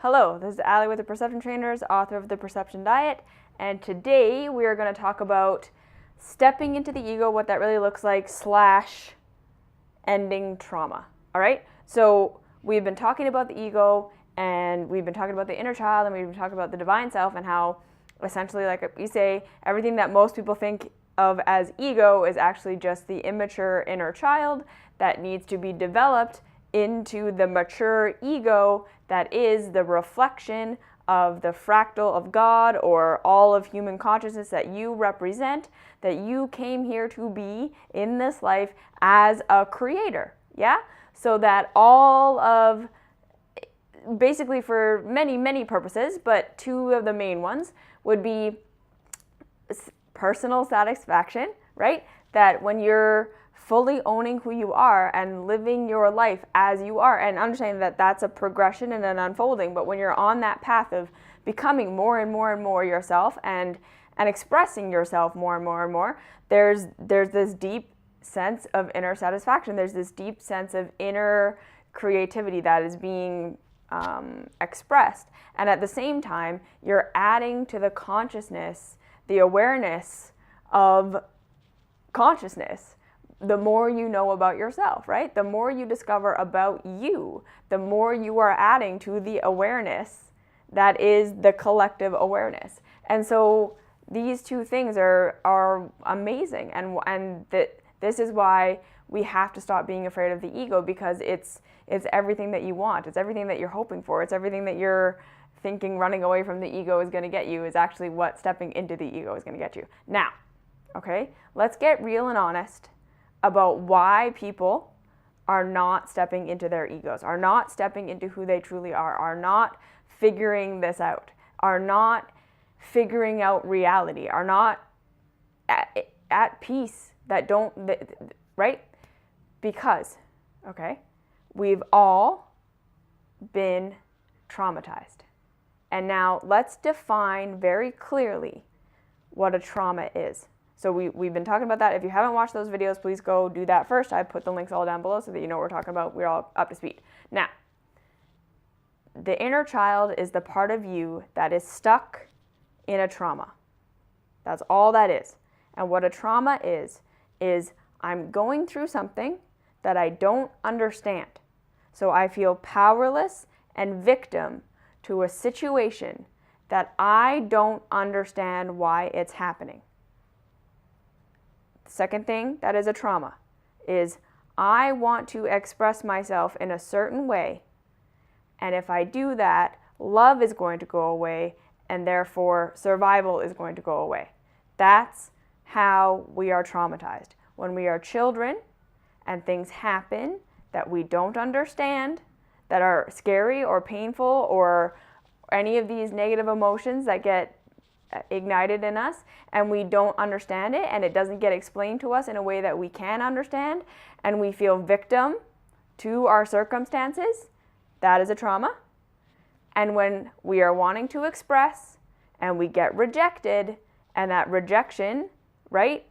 Hello, this is Allie with the Perception Trainers, author of The Perception Diet, and today we are going to talk about stepping into the ego, what that really looks like, / ending trauma. All right? So we've been talking about the ego, and we've been talking about the inner child, and we've been talking about the divine self, and how essentially, like we say, everything that most people think of as ego is actually just the immature inner child that needs to be developed into the mature ego that is the reflection of the fractal of God, or all of human consciousness that you represent, that you came here to be in this life as a creator. Yeah? So that all of, basically for many purposes, but two of the main ones would be personal satisfaction, right? That when you're fully owning who you are and living your life as you are, and understanding that that's a progression and an unfolding, but when you're on that path of becoming more and more yourself and expressing yourself more and more, there's this deep sense of inner satisfaction. There's this deep sense of inner creativity that is being expressed. And at the same time, you're adding to the consciousness, the awareness of consciousness. The more you know about yourself, right? The more you discover about you, the more you are adding to the awareness that is the collective awareness. And so these two things are amazing. And this is why we have to stop being afraid of the ego, because it's everything that you want. It's everything that you're hoping for. It's everything that you're thinking running away from the ego is going to get you is actually what stepping into the ego is going to get you. Now, okay, let's get real and honest about why people are not stepping into their egos, are not stepping into who they truly are not figuring this out, are not figuring out reality, are not at peace, right? Because, okay, we've all been traumatized. And now let's define very clearly what a trauma is. So we've been talking about that. If you haven't watched those videos, please go do that first. I put the links all down below so that you know what we're talking about. We're all up to speed. Now, the inner child is the part of you that is stuck in a trauma. That's all that is. And what a trauma is I'm going through something that I don't understand. So I feel powerless and victim to a situation that I don't understand why it's happening. Second thing that is a trauma is I want to express myself in a certain way, and if I do that, love is going to go away, and therefore survival is going to go away. That's how we are traumatized. When we are children and things happen that we don't understand, that are scary or painful, or any of these negative emotions that get ignited in us, and we don't understand it, and it doesn't get explained to us in a way that we can understand, and we feel victim to our circumstances, that is a trauma. And when we are wanting to express and we get rejected, and that rejection, right,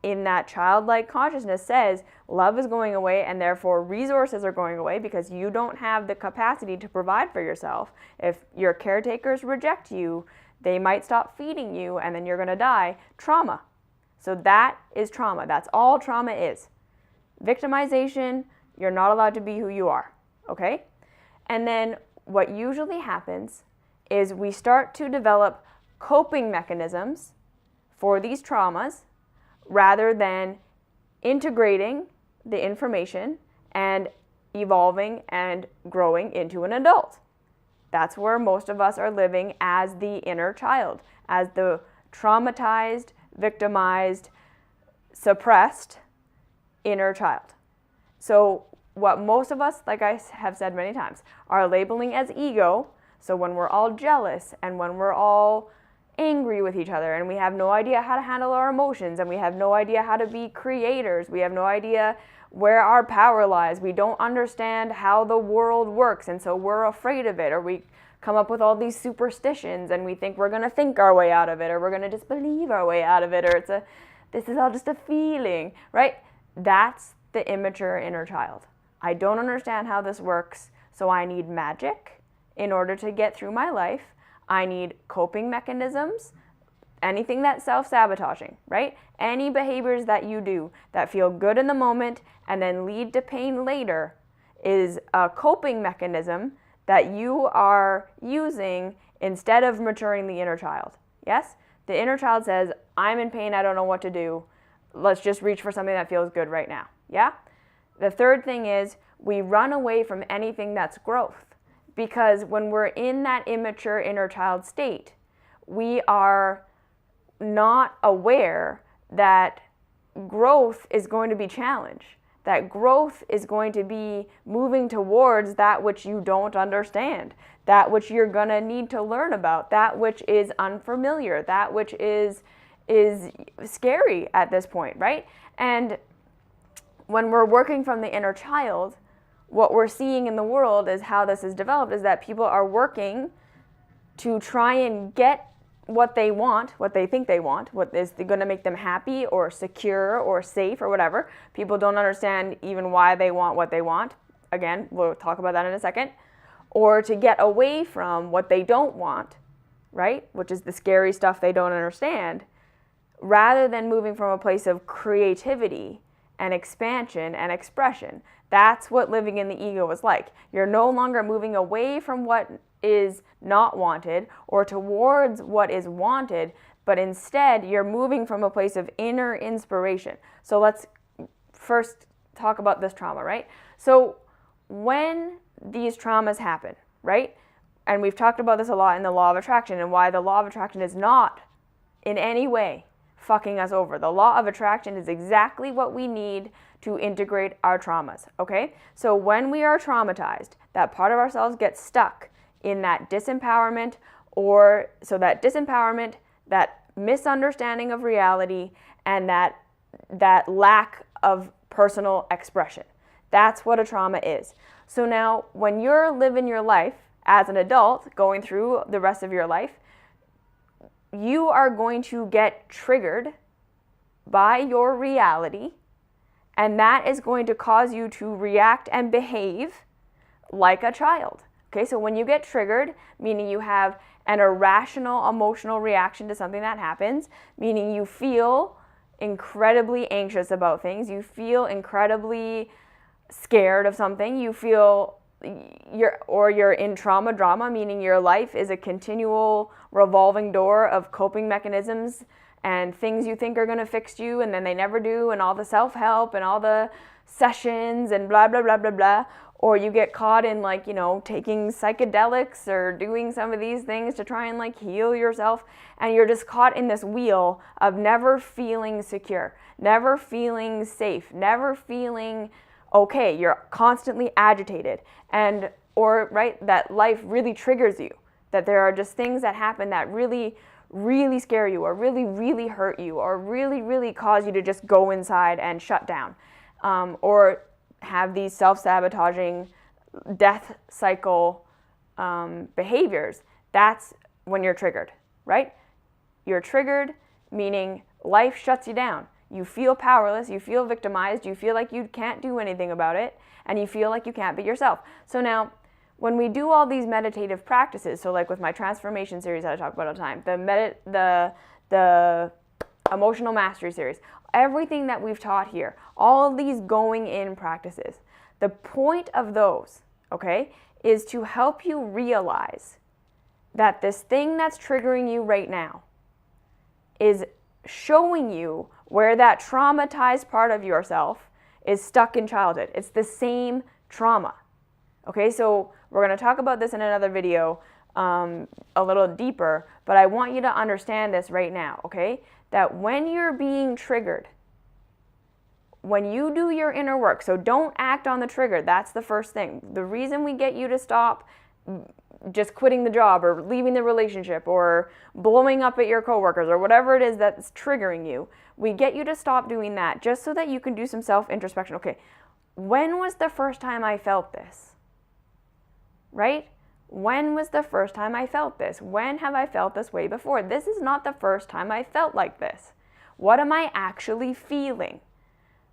in that childlike consciousness says love is going away, and therefore resources are going away because you don't have the capacity to provide for yourself. If your caretakers reject you, they might stop feeding you, and then you're going to die. Trauma. So that is trauma. That's all trauma is. Victimization, you're not allowed to be who you are. Okay? And then what usually happens is we start to develop coping mechanisms for these traumas rather than integrating the information and evolving and growing into an adult. That's where most of us are living as the inner child, as the traumatized, victimized, suppressed inner child. So what most of us, like I have said many times, are labeling as ego, so when we're all jealous and when we're all angry with each other and we have no idea how to handle our emotions and we have no idea how to be creators, we have no idea where our power lies, we don't understand how the world works, and so we're afraid of it, or we come up with all these superstitions and we think we're going to think our way out of it, or we're going to disbelieve our way out of it, or this is all just a feeling, right? That's the immature inner child. I don't understand how this works, so I need magic in order to get through my life. I need coping mechanisms, anything that's self-sabotaging, right? Any behaviors that you do that feel good in the moment and then lead to pain later is a coping mechanism that you are using instead of maturing the inner child. Yes? The inner child says, I'm in pain, I don't know what to do. Let's just reach for something that feels good right now. Yeah? The third thing is we run away from anything that's growth, because when we're in that immature inner child state, we are not aware that growth is going to be challenged, that growth is going to be moving towards that which you don't understand, that which you're going to need to learn about, that which is unfamiliar, that which is scary at this point, right? And when we're working from the inner child, what we're seeing in the world is how this is developed is that people are working to try and get what they want, what they think they want, what is going to make them happy or secure or safe or whatever. People don't understand even why they want what they want. Again, we'll talk about that in a second. Or to get away from what they don't want, right? Which is the scary stuff they don't understand, rather than moving from a place of creativity and expansion and expression. That's what living in the ego is like. You're no longer moving away from what is not wanted or towards what is wanted, but instead you're moving from a place of inner inspiration. So let's first talk about this trauma, right? So when these traumas happen, right? And we've talked about this a lot in the law of attraction and why the law of attraction is not in any way fucking us over. The law of attraction is exactly what we need to integrate our traumas, okay? So when we are traumatized, that part of ourselves gets stuck in that disempowerment, or so that disempowerment, that misunderstanding of reality, and that lack of personal expression. That's what a trauma is. So now when you're living your life as an adult, going through the rest of your life, you are going to get triggered by your reality, and that is going to cause you to react and behave like a child. Okay, so when you get triggered, meaning you have an irrational emotional reaction to something that happens, meaning you feel incredibly anxious about things, you feel incredibly scared of something, you feel you're in trauma drama, meaning your life is a continual revolving door of coping mechanisms and things you think are going to fix you and then they never do, and all the self-help and all the sessions and blah blah blah blah blah. Or you get caught in taking psychedelics or doing some of these things to try and heal yourself, and you're just caught in this wheel of never feeling secure, never feeling safe, never feeling okay. You're constantly agitated, that life really triggers you, that there are just things that happen that really, really scare you, or really, really hurt you, or really, really cause you to just go inside and shut down, or have these self-sabotaging death cycle behaviors. That's when you're triggered, right? You're triggered, meaning life shuts you down. You feel powerless, you feel victimized, you feel like you can't do anything about it, and you feel like you can't be yourself. So now, when we do all these meditative practices, so like with my transformation series that I talk about all the time, the emotional mastery series, everything that we've taught here, all of these going in practices, the point of those, okay, is to help you realize that this thing that's triggering you right now is showing you where that traumatized part of yourself is stuck in childhood. It's the same trauma. Okay, so we're going to talk about this in another video a little deeper, but I want you to understand this right now, okay? That when you're being triggered, when you do your inner work, so don't act on the trigger, that's the first thing. The reason we get you to stop just quitting the job or leaving the relationship or blowing up at your coworkers or whatever it is that's triggering you, we get you to stop doing that just so that you can do some self-introspection. Okay, when was the first time I felt this? Right? When was the first time I felt this? When have I felt this way before? This is not the first time I felt like this. What am I actually feeling?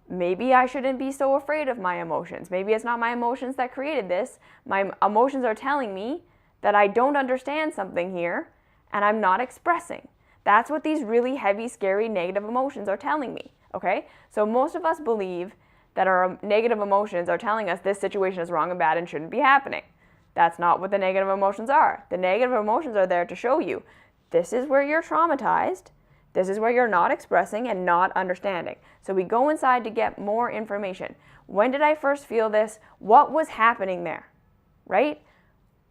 Maybe I shouldn't be so afraid of my emotions. Maybe it's not my emotions that created this. My emotions are telling me that I don't understand something here and I'm not expressing. That's what these really heavy, scary, negative emotions are telling me, okay? So most of us believe that our negative emotions are telling us this situation is wrong and bad and shouldn't be happening. That's not what the negative emotions are. The negative emotions are there to show you this is where you're traumatized, this is where you're not expressing and not understanding. So we go inside to get more information. When did I first feel this? What was happening there, right?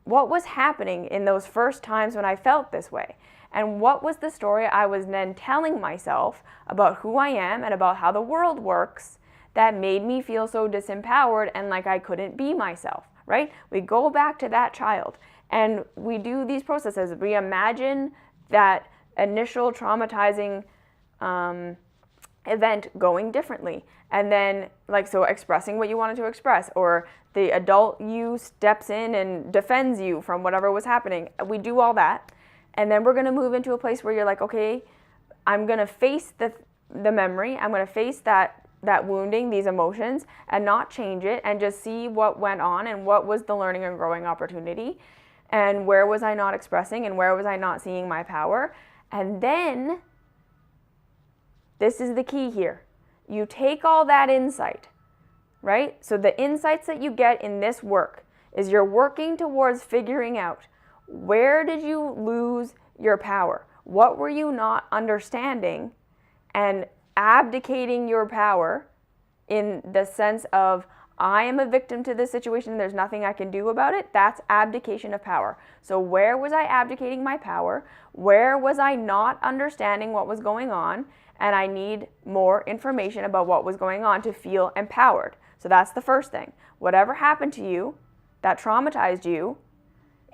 What was happening in those first times when I felt this way? And what was the story I was then telling myself about who I am and about how the world works that made me feel so disempowered and like I couldn't be myself, right? We go back to that child and we do these processes. We imagine that initial traumatizing event going differently. And then, so expressing what you wanted to express, or the adult you steps in and defends you from whatever was happening. We do all that. And then we're going to move into a place where you're like, okay, I'm going to face the memory. I'm going to face that wounding, these emotions, and not change it, and just see what went on and what was the learning and growing opportunity, and where was I not expressing, and where was I not seeing my power. And then, this is the key here. You take all that insight, right? So the insights that you get in this work is you're working towards figuring out, where did you lose your power? What were you not understanding? And abdicating your power in the sense of, I am a victim to this situation, there's nothing I can do about it. That's abdication of power. So where was I abdicating my power? Where was I not understanding what was going on? And I need more information about what was going on to feel empowered. So that's the first thing. Whatever happened to you that traumatized you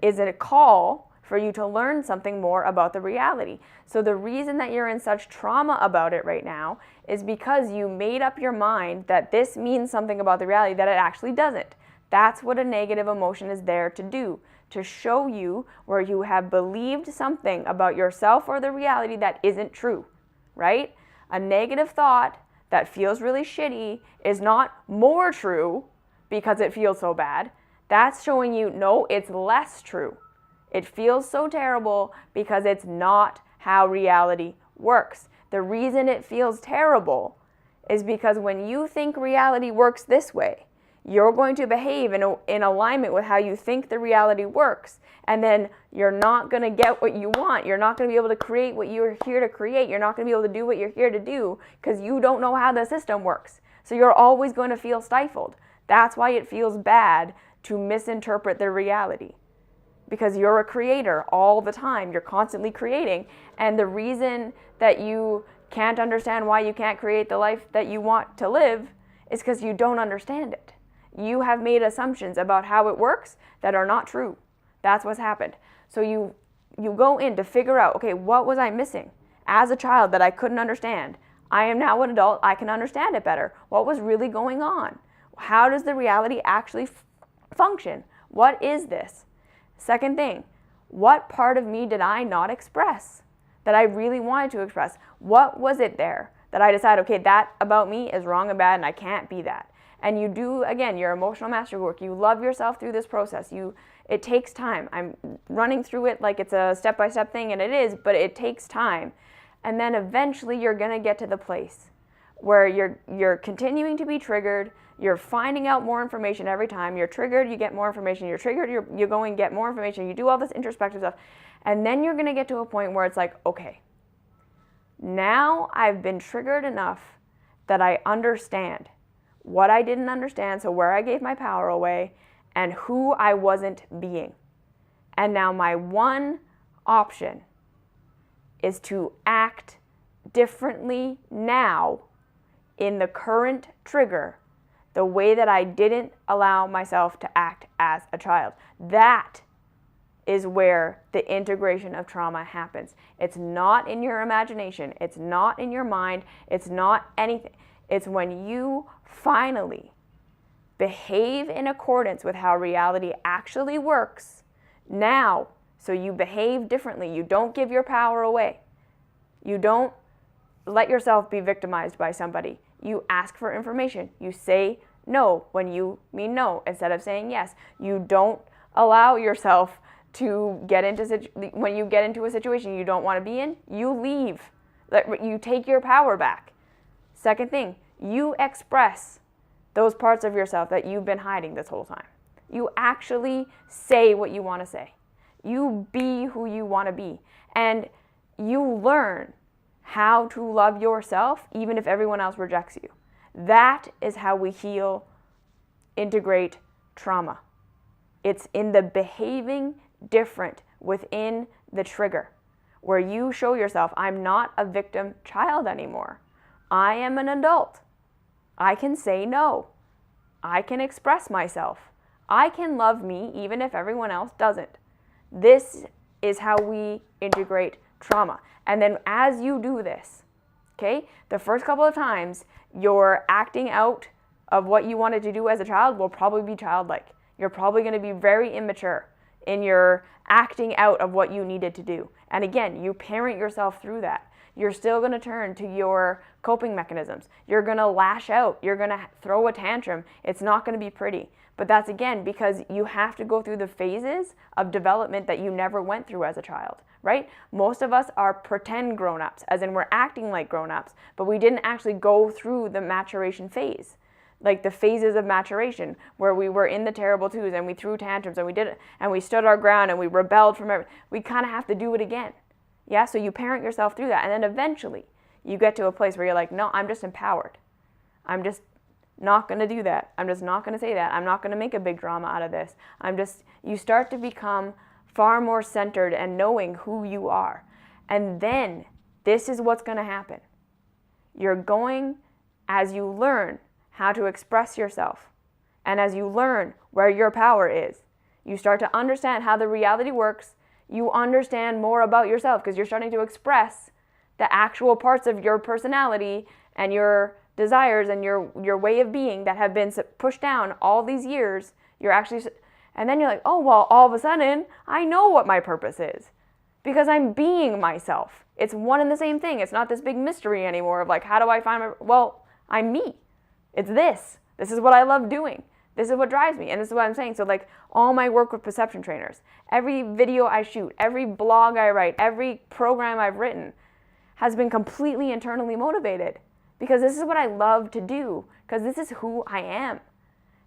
is a call for you to learn something more about the reality. So the reason that you're in such trauma about it right now is because you made up your mind that this means something about the reality that it actually doesn't. That's what a negative emotion is there to do, to show you where you have believed something about yourself or the reality that isn't true, right? A negative thought that feels really shitty is not more true because it feels so bad. That's showing you, no, it's less true. It feels so terrible because it's not how reality works. The reason it feels terrible is because when you think reality works this way, you're going to behave in alignment with how you think the reality works. And then you're not going to get what you want. You're not going to be able to create what you're here to create. You're not going to be able to do what you're here to do because you don't know how the system works. So you're always going to feel stifled. That's why it feels bad to misinterpret the reality. Because you're a creator all the time. You're constantly creating. And the reason that you can't understand why you can't create the life that you want to live is because you don't understand it. You have made assumptions about how it works that are not true. That's what's happened. So you go in to figure out, okay, what was I missing as a child that I couldn't understand? I am now an adult. I can understand it better. What was really going on? How does the reality actually function? What is this? Second thing, what part of me did I not express that I really wanted to express? What was it there that I decided, okay, that about me is wrong and bad and I can't be that? And you do, again, your emotional mastery work. You love yourself through this process. It takes time. I'm running through it like it's a step-by-step thing, and it is, but it takes time. And then eventually you're going to get to the place where you're continuing to be triggered. You're finding out more information every time. You're triggered, you get more information. You're triggered, you go and get more information. You do all this introspective stuff. And then you're going to get to a point where it's like, okay, now I've been triggered enough that I understand what I didn't understand, so where I gave my power away, and who I wasn't being. And now my one option is to act differently now in the current trigger, the way that I didn't allow myself to act as a child. That is where the integration of trauma happens. It's not in your imagination. It's not in your mind. It's not anything. It's when you finally behave in accordance with how reality actually works now. So you behave differently. You don't give your power away. You don't let yourself be victimized by somebody. You ask for information. You say no when you mean no instead of saying yes. You don't allow yourself to get into, when you get into a situation you don't want to be in, you leave. You take your power back. Second thing, you express those parts of yourself that you've been hiding this whole time. You actually say what you want to say. You be who you want to be. And you learn how to love yourself even if everyone else rejects you. That is how we heal, integrate trauma. It's in the behaving different within the trigger, where you show yourself, I'm not a victim child anymore. I am an adult. I can say no. I can express myself. I can love me even if everyone else doesn't. This is how we integrate trauma. And then as you do this, okay, the first couple of times, your acting out of what you wanted to do as a child will probably be childlike. You're probably going to be very immature in your acting out of what you needed to do. And again, you parent yourself through that. You're still going to turn to your coping mechanisms. You're going to lash out. You're going to throw a tantrum. It's not going to be pretty. But that's, again, because you have to go through the phases of development that you never went through as a child, right? Most of us are pretend grown-ups, as in we're acting like grown-ups, but we didn't actually go through the maturation phase. Like the phases of maturation where we were in the terrible twos and we threw tantrums and we did it and we stood our ground and we rebelled from everything. We kind of have to do it again. Yeah, so you parent yourself through that, and then eventually you get to a place where you're like, no, I'm just empowered. I'm just not going to do that. I'm just not going to say that. I'm not going to make a big drama out of this. You start to become far more centered and knowing who you are. And then this is what's going to happen. You're going, as you learn how to express yourself, and as you learn where your power is, you start to understand how the reality works. You understand more about yourself because you're starting to express the actual parts of your personality and your desires and your way of being that have been pushed down all these years. And then you're like, oh, well, all of a sudden, I know what my purpose is because I'm being myself. It's one and the same thing. It's not this big mystery anymore of like, how do I find well, I'm me. It's this. This is what I love doing. This is what drives me. And this is what I'm saying. So like all my work with perception trainers, every video I shoot, every blog I write, every program I've written has been completely internally motivated because this is what I love to do because this is who I am.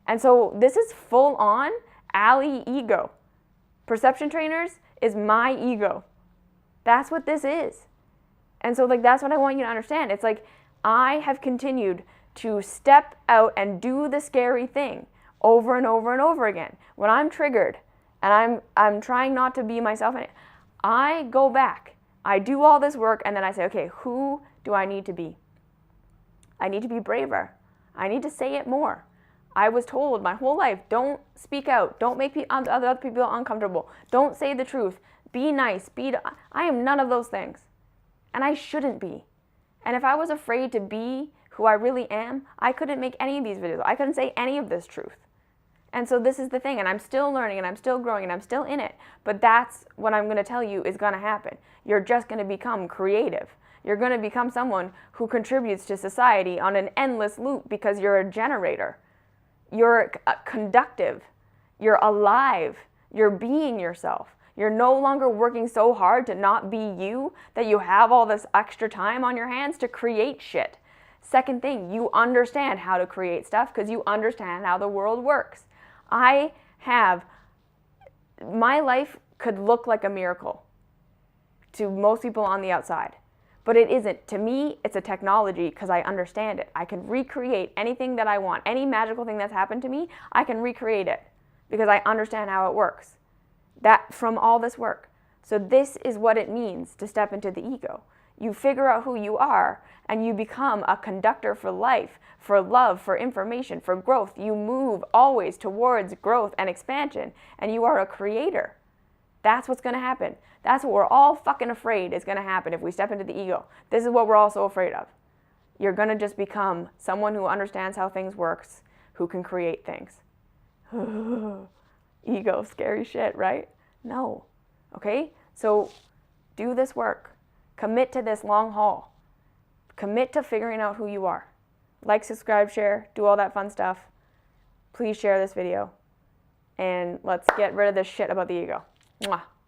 And so this is full on Allie ego. Perception trainers is my ego. That's what this is. And so like that's what I want you to understand. It's like I have continued to step out and do the scary thing over and over and over again. When I'm triggered and I'm trying not to be myself, I go back. I do all this work and then I say, okay, who do I need to be? I need to be braver. I need to say it more. I was told my whole life, don't speak out. Don't make other people uncomfortable. Don't say the truth. Be nice. I am none of those things. And I shouldn't be. And if I was afraid to be who I really am, I couldn't make any of these videos. I couldn't say any of this truth. And so this is the thing, and I'm still learning, and I'm still growing, and I'm still in it. But that's what I'm going to tell you is going to happen. You're just going to become creative. You're going to become someone who contributes to society on an endless loop because you're a generator. You're conductive. You're alive. You're being yourself. You're no longer working so hard to not be you that you have all this extra time on your hands to create shit. Second thing, you understand how to create stuff because you understand how the world works. My life could look like a miracle to most people on the outside, but it isn't. To me, it's a technology because I understand it. I can recreate anything that I want. Any magical thing that's happened to me, I can recreate it because I understand how it works. That from all this work. So this is what it means to step into the ego. You figure out who you are and you become a conductor for life, for love, for information, for growth. You move always towards growth and expansion, and you are a creator. That's what's going to happen. That's what we're all fucking afraid is going to happen if we step into the ego. This is what we're all so afraid of. You're going to just become someone who understands how things works, who can create things. Ego, scary shit, right? No. Okay? So do this work. Commit to this long haul. Commit to figuring out who you are. Like, subscribe, share, do all that fun stuff. Please share this video. And let's get rid of this shit about the ego. Mwah.